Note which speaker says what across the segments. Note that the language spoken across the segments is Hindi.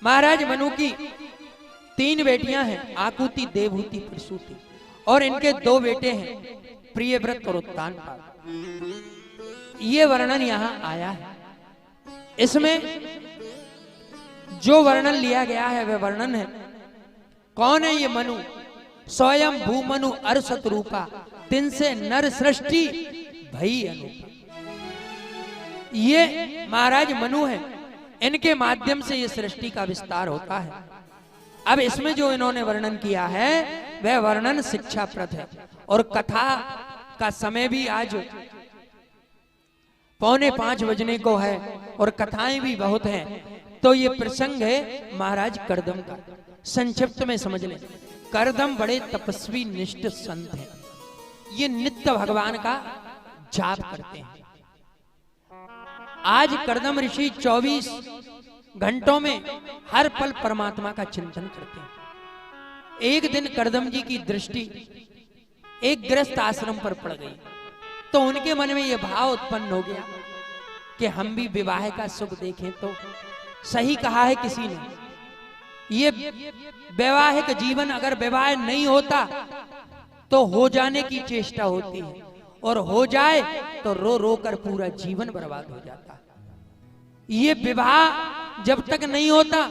Speaker 1: महाराज मनु की 3 बेटियां हैं, आकुति, देवहूति, प्रसूति, और इनके 2 बेटे हैं, प्रियव्रत और उत्तानपाद। ये वर्णन यहां आया है। इसमें जो वर्णन लिया गया है वह वर्णन है, कौन है ये मनु? स्वयं भूमनु अरसत रूपा, तिन से नर सृष्टि भई अनुपा। ये महाराज मनु है, इनके माध्यम से ये सृष्टि का विस्तार होता है। अब इसमें जो इन्होंने वर्णन किया है वह वर्णन शिक्षाप्रद है, और कथा का समय भी आज 4:45 बजने को है और कथाएं भी बहुत हैं। तो ये प्रसंग है महाराज कर्दम का। संक्षिप्त में समझ लें, कर्दम बड़े तपस्वी निष्ठ संत हैं। ये नित्य भगवान का जाप करते हैं। आज कर्दम ऋषि 24 घंटों में हर पल परमात्मा का चिंतन करते हैं। एक दिन कर्दम जी की दृष्टि एक गृहस्थ आश्रम पर पड़ गई, तो उनके मन में यह भाव उत्पन्न हो गया कि हम भी विवाह का सुख देखें। तो सही कहा है किसी ने, ये वैवाहिक जीवन अगर विवाह नहीं होता तो हो जाने की चेष्टा होती है, और हो जाए तो रो रो कर पूरा जीवन बर्बाद हो जाता है। ये विवाह जब तक नहीं होता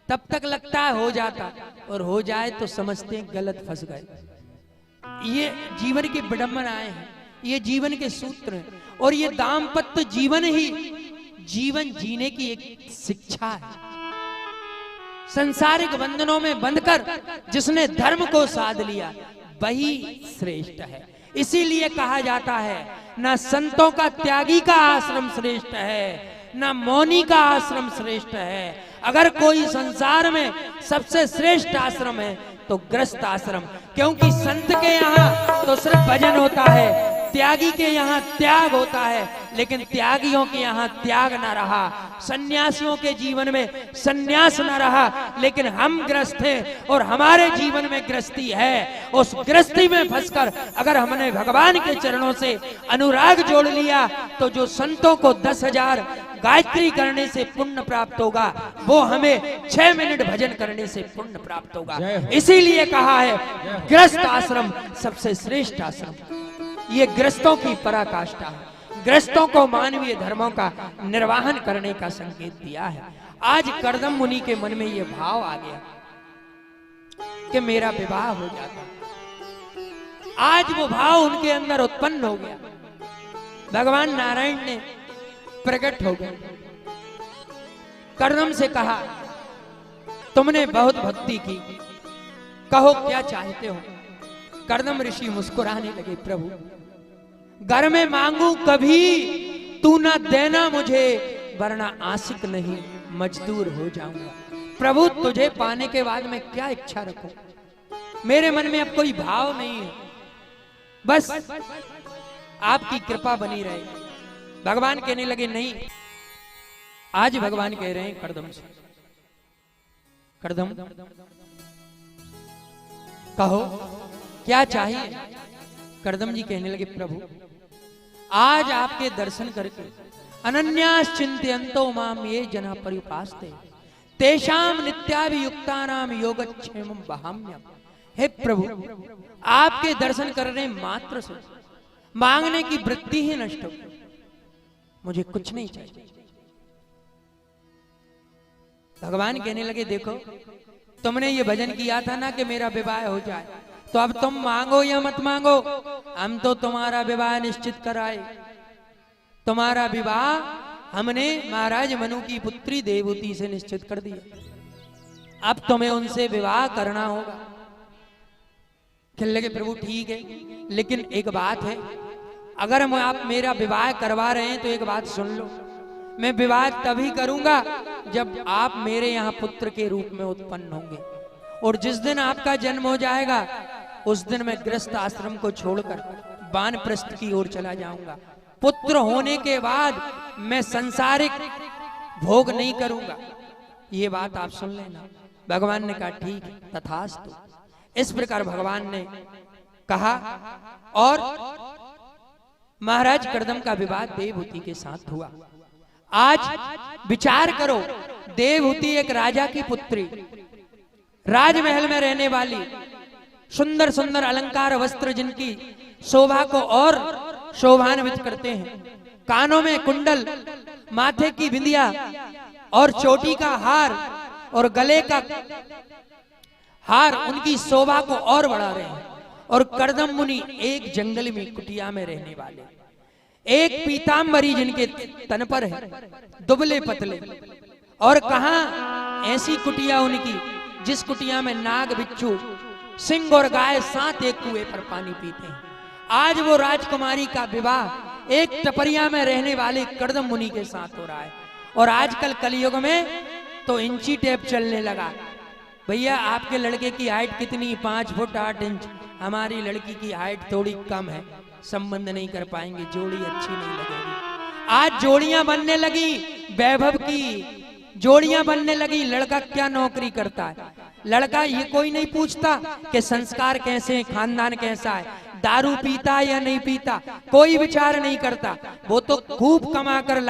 Speaker 1: तब तक लगता है हो जाता, और हो जाए तो समझते हैं गलत फंस गए। ये जीवन की विडंबनाएं हैं, ये जीवन के सूत्र हैं, और ये दाम्पत्य जीवन ही जीवन जीने की एक शिक्षा है। सांसारिक बंधनों में बंधकर जिसने धर्म को साध लिया वही श्रेष्ठ है। इसीलिए कहा जाता है, ना संतों का त्यागी का आश्रम श्रेष्ठ है, ना मौनी का आश्रम श्रेष्ठ है। अगर कोई संसार में सबसे श्रेष्ठ आश्रम है तो गृहस्थ आश्रम, क्योंकि संत के यहाँ तो सिर्फ भजन होता है, त्यागी के यहाँ त्याग होता है, लेकिन त्यागियों के यहाँ त्याग न रहा। सन्यासियों के जीवन में सन्यास न रहा, लेकिन हम गृहस्थ हैं और हमारे जीवन में गृहस्थी है। उस गृहस्थी में फंसकर अगर हमने भगवान के चरणों से अनुराग जोड़ लिया तो जो संतों को 10,000 गायत्री करने से पुण्य प्राप्त होगा, वो हमें 6 मिनट भजन करने से पुण्य प्राप्त होगा। इसीलिए कहा है गृहस्थ आश्रम सबसे श्रेष्ठ आश्रम। ये गृहस्थों की पराकाष्ठा है, गृहस्थों को मानवीय धर्मों का निर्वाहन करने का संकेत दिया है। आज कर्दम मुनि के मन में ये भाव आ गया कि मेरा विवाह हो जाता। आज वो भाव उनके अंदर उत्पन्न हो गया। भगवान नारायण ने प्रकट हो गए, कर्दम से कहा, तुमने बहुत भक्ति की, कहो क्या चाहते हो। कर्दम ऋषि मुस्कुराने लगे, प्रभु घर में मांगू कभी तू ना देना मुझे, वरना आशिक नहीं मजदूर हो जाऊंगा। प्रभु तुझे पाने के बाद मैं क्या इच्छा रखूं, मेरे मन में अब कोई भाव नहीं है, बस आपकी कृपा बनी रहे। भगवान कहने लगे नहीं। आज भगवान कह रहे हैं कर्दम से, कर्दम कहो क्या चाहिए। कर्दम जी कहने लगे, प्रभु आज आपके दर्शन करके अनन्यास चिंतयन्तो माम ये जना परिपास्ते तेषाम नित्याभियुक्तानाम योगक्षेमं वहाम्यहम्। हे प्रभु, आपके दर्शन करने मात्र से मांगने की वृत्ति ही नष्ट हो, मुझे कुछ नहीं चाहिए। भगवान कहने लगे, देखो तुमने ये भजन किया था ना कि मेरा विवाह हो जाए, तो अब तुम मांगो या मत मांगो, हम तो तुम्हारा विवाह निश्चित कराए। तुम्हारा विवाह हमने महाराज मनु की पुत्री देवहूति से निश्चित कर दिया, अब तुम्हें उनसे विवाह करना होगा। कहने लगे, प्रभु ठीक है, लेकिन एक बात है, अगर आप मेरा विवाह करवा रहे हैं तो एक बात सुन लो, मैं विवाह तभी करूंगा जब आप मेरे यहाँ पुत्र के रूप में उत्पन्न होंगे, और जिस दिन आपका जन्म हो जाएगा उस दिन मैं गृहस्थ आश्रम को छोड़कर वानप्रस्थ की ओर चला जाऊंगा। पुत्र होने के बाद मैं सांसारिक भोग नहीं करूंगा, ये बात आप सुन लेना। भगवान ने कहा ठीक है, तथास्तु। इस प्रकार भगवान ने कहा, और महाराज कर्दम का विवाह देवहूति के साथ हुआ। आज विचार करो देवहूति एक राजा की पुत्री, राजमहल में रहने वाली, सुंदर सुंदर अलंकार वस्त्र जिनकी शोभा को और शोभान्वित करते हैं, कानों में कुंडल, माथे की बिंदिया और चोटी का हार और गले का हार उनकी शोभा को और बढ़ा रहे हैं। और कर्दम मुनि एक जंगल में कुटिया में रहने वाले, एक पीतांबरी जिनके तन पर है, दुबले पतले, और कहां ऐसी कुटिया उनकी जिस कुटिया में नाग, बिच्छू, सिंह और गाय साथ एक कुएं पर पानी पीते हैं। आज वो राजकुमारी का विवाह एक टपरिया में रहने वाले कर्दम मुनि के साथ हो रहा है। और आजकल कलयुग में तो इंची टेप चलने लगा। भैया आपके लड़के की हाइट कितनी? 5 फुट 8 इंच। हमारी लड़की की हाइट थोड़ी कम है, संबंध नहीं कर पाएंगे, जोड़ी अच्छी नहीं लगेगी। आज जोड़ियां बनने लगी, वैभव की जोड़ियां बनने लगी। लड़का क्या नौकरी करता है? लड़का ये कोई नहीं पूछता कि संस्कार कैसे हैं, खानदान कैसा है, दारू पीता या नहीं पीता, कोई विचार नहीं करता। वो तो खूब कमा कर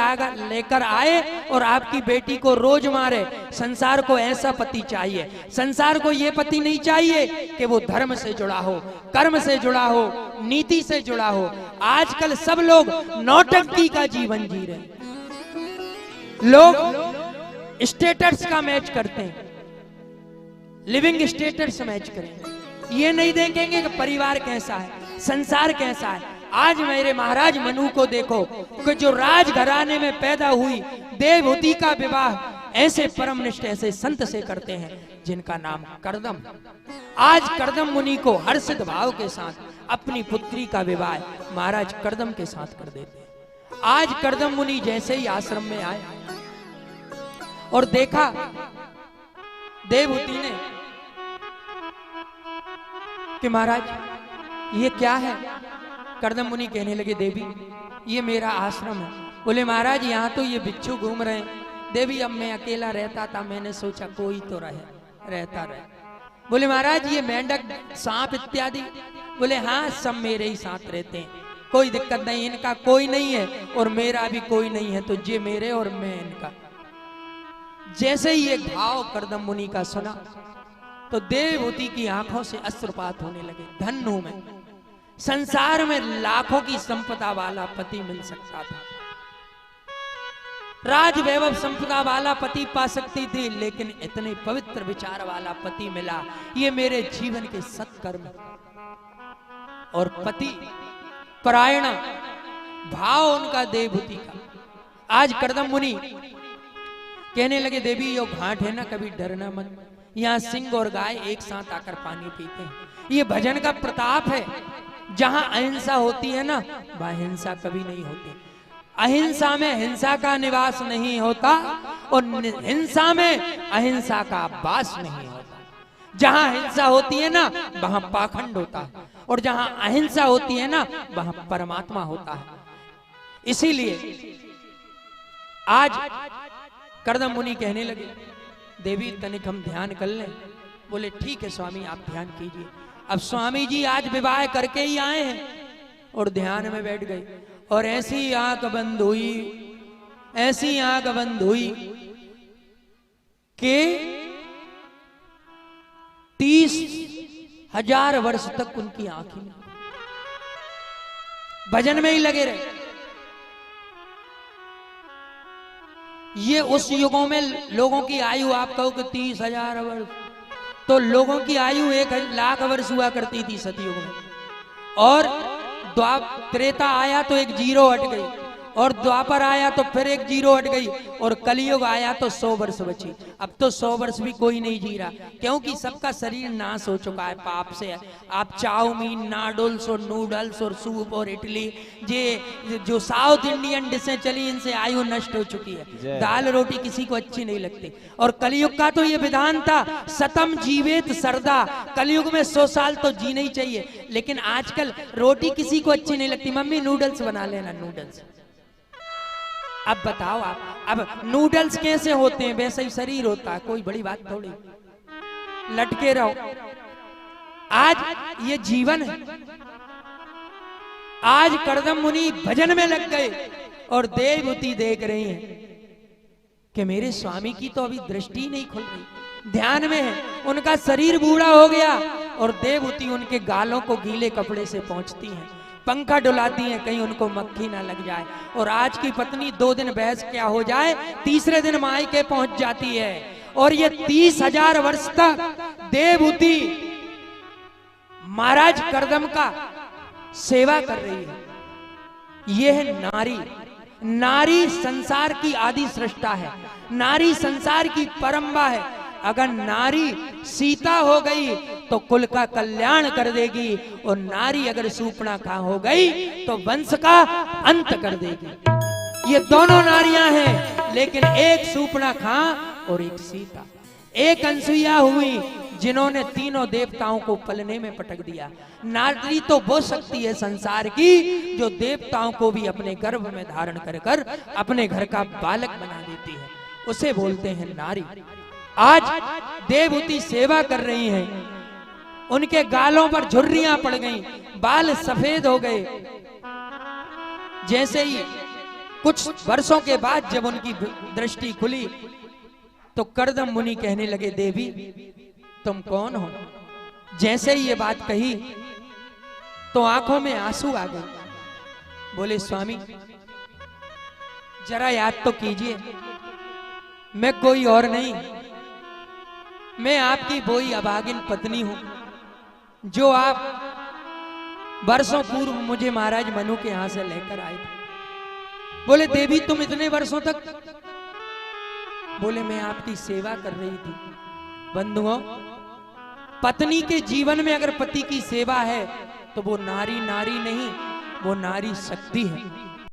Speaker 1: लेकर आए और आपकी बेटी को रोज मारे। संसार को ऐसा पति चाहिए। संसार को ये पति नहीं चाहिए कि वो धर्म से जुड़ा हो, कर्म से जुड़ा हो, नीति से जुड़ा हो। आजकल सब लोग नौटंकी का जीवन जी रहे हैं। लोग स्टेटस का मैच करते हैं, लिविंग स्टेटस मैच करेंगे। ये नहीं देखेंगे कि परिवार कैसा है, संसार कैसा है। आज मेरे महाराज मनु को देखो कि जो राजघराने में पैदा हुई, देवहूति का विवाह ऐसे परमनिष्ठ ऐसे संत से करते हैं जिनका नाम कर्दम। आज कर्दम मुनि को हर्षित भाव के साथ अपनी पुत्री का विवाह महाराज कर्दम के साथ कर देते हैं। आज कर्दम मुनि जैसे ही आश्रम में आए और देखा देवहूति ने कि महाराज ये क्या है? कर्दम मुनि कहने लगे, देवी ये मेरा आश्रम है। बोले महाराज यहाँ तो ये बिच्छू घूम रहे हैं। देवी अब मैं अकेला रहता था, मैंने सोचा कोई तो रहता रहे। बोले महाराज ये मेंढक, सांप इत्यादि? बोले हाँ सब मेरे ही साथ रहते हैं, कोई दिक्कत नहीं, इनका कोई नहीं है और मेरा भी कोई नहीं है, तो ये मेरे और मैं इनका। जैसे ही ये भाव कर्दम मुनि का सुना तो देवहूति की आंखों से अश्रुपात होने लगे। धन हूं मैं, संसार में लाखों की संपदा वाला पति मिल सकता था, राज वैभव संपदा वाला पति पा सकती थी, लेकिन इतने पवित्र विचार वाला पति मिला, ये मेरे जीवन के सत्कर्म। और पति परायण भाव उनका देवहूति का। आज कर्दम मुनि कहने लगे, देवी यो घाट है ना, कभी डरना मत, यहाँ सिंह और गाय एक साथ आकर पानी पीते हैं। ये भजन का प्रताप है। जहां अहिंसा होती है ना, वहां हिंसा कभी नहीं होती। अहिंसा में हिंसा का निवास नहीं होता और हिंसा में अहिंसा का वास नहीं होता। जहां हिंसा होती है ना, वहां पाखंड होता है, और जहां अहिंसा होती है ना, वहां परमात्मा होता है। इसीलिए आज कर्दम मुनि कहने लगे, देवी तनिक हम ध्यान कर लें। बोले ठीक है स्वामी, आप ध्यान कीजिए। अब स्वामी जी आज विवाह करके ही आए हैं और ध्यान में बैठ गए। और ऐसी आंख बंद हुई, ऐसी आंख बंद हुई कि 30,000 वर्ष तक उनकी आंखें भजन में ही लगे रहे। ये उस युगों में लोगों की आयु, आप कहो कि 30,000 वर्ष, तो लोगों की आयु 1,00,000 वर्ष हुआ करती थी सतयुग में। और त्रेता आया तो एक जीरो हट गई, और द्वापर आया तो फिर एक जीरो हट गई, और कलयुग आया तो 100 वर्ष बची। अब तो 100 वर्ष भी कोई नहीं जी रहा, क्योंकि सबका शरीर नाश हो चुका है पाप से। आप चाउमीन, नाडुल्स और नूडल्स और सूप और इडली, ये जो साउथ इंडियन डिशें चली, इनसे आयु नष्ट हो चुकी है। दाल रोटी किसी को अच्छी नहीं लगती। और कलयुग का तो ये विधान था, सतम जीवेत सरदा, कलयुग में 100 साल तो जीना ही चाहिए। लेकिन आजकल रोटी किसी को अच्छी नहीं लगती। मम्मी नूडल्स बना लेना, नूडल्स। अब बताओ आप, अब नूडल्स कैसे होते हैं? वैसे ही शरीर होता है, कोई बड़ी बात थोड़ी, लटके रहो। आज ये जीवन है। आज कर्दम मुनि भजन में लग गए और देवहूति देख रही हैं कि मेरे स्वामी की तो अभी दृष्टि नहीं खुल रही, ध्यान में है, उनका शरीर बूढ़ा हो गया और देवहूति उनके गालों को गीले कपड़े से पोंछती हैं, पंखा डुलाती हैं, कहीं उनको मक्खी ना लग जाए। और आज की पत्नी 2 दिन बहस क्या हो जाए, तीसरे दिन मायके पहुंच जाती है। और ये 30,000 वर्ष तक देवहूति महाराज करदम का सेवा कर रही है। यह है नारी। नारी संसार की आदि सृष्टा है, नारी संसार की परंपरा है। अगर नारी सीता हो गई तो कुल का कल्याण कर देगी, और नारी अगर सूर्पणखा हो गई तो वंश का अंत कर देगी। ये दोनों नारियां हैं, लेकिन एक सूर्पणखा और एक सीता। एक अनसुईया हुई जिन्होंने तीनों देवताओं को पलने में पटक दिया। नारी तो वो शक्ति है संसार की जो देवताओं को भी अपने गर्भ में धारण कर कर अपने घर का बालक बना देती है, उसे बोलते हैं नारी। आज देवहूति सेवा कर रही हैं, उनके गालों पर झुर्रियां पड़ गईं, बाल सफेद हो गए। जैसे ही कुछ वर्षों के बाद जब उनकी दृष्टि खुली तो करदम मुनि कहने लगे, देवी तुम कौन हो? जैसे ही ये बात कही तो आंखों में आंसू आ गए। बोले, स्वामी जरा याद तो कीजिए, मैं कोई और नहीं, मैं आपकी वही अभागिन पत्नी हूं जो आप वर्षों पूर्व मुझे महाराज मनु के यहां से लेकर आए थे। बोले, देवी तुम इतने वर्षों तक? बोले, मैं आपकी सेवा कर रही थी। बंधुओं, पत्नी के जीवन में अगर पति की सेवा है तो वो नारी नारी नहीं, वो नारी शक्ति है।